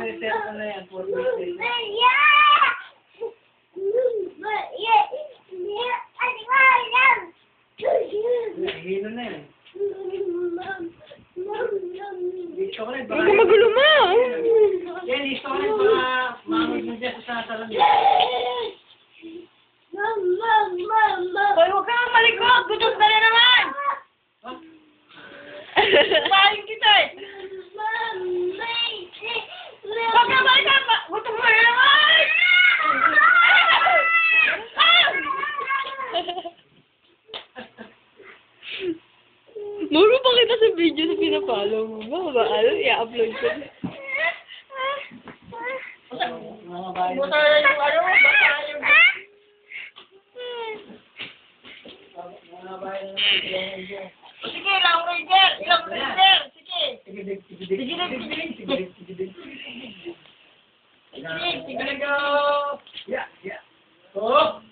may cellphone na yan. 4 weeks. Hino na yan. Chocolate, Huwag ka magulo mo. yan, chocolate, baka mahangod mo dyan sa sasalan. Hoy, huwag ka nang malikot! Gutom ka na naman! Kumain kita eh! Huwag ka malikot! Gutom ka na naman! Muro pa kita sa video na pinapalo mo ba? I-upload ko. Mga bahay. Buta na yung ano, baka yung... Mga bahay na Sige, ilang ranger! Ilang ranger! Sige! Tigidig, tigidig. Sige, go! Yeah, yeah. Oh.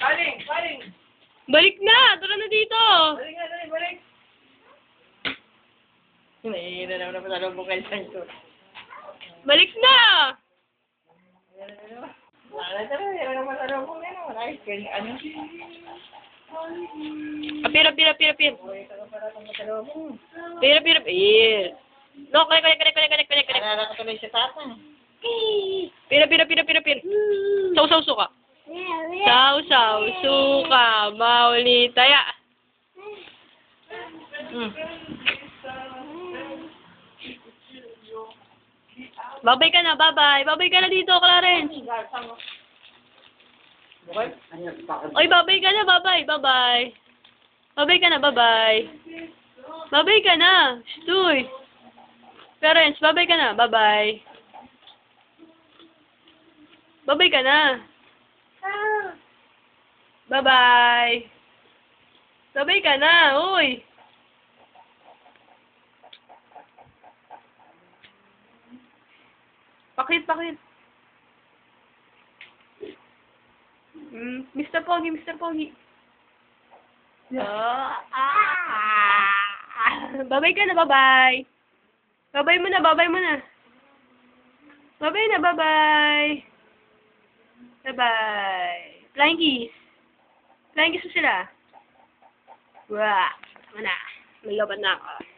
Kaling. Balik na! Tara na dito! Balik. Nahihira naman na pasalong mo kayo sa'yo. Balik na! Nahihira naman pasalong mo ngayon. Ayos ka yung ano. Apir. Uy, ka para itong pasalong mo. Pir. No, connect. Nalala ka tuloy sa tata. Pir. Sausaw suka. Sausaw suka. Mauli taya. Babay ka na, babay. Babay ka na dito, Clarence. Oy, babay ka na, babay. Babay ka na, babay. Babay ka na. Stoy. Clarence, babay ka na, babay. Babay ka na. Babay. Babay ka na, uy. Pakit. Mr. Pogi. Babay ka na, babay. Babay mo na. Babay na, babay. Bye-bye. Flying kiss mo sila. Wah, sama na. May laban na ako.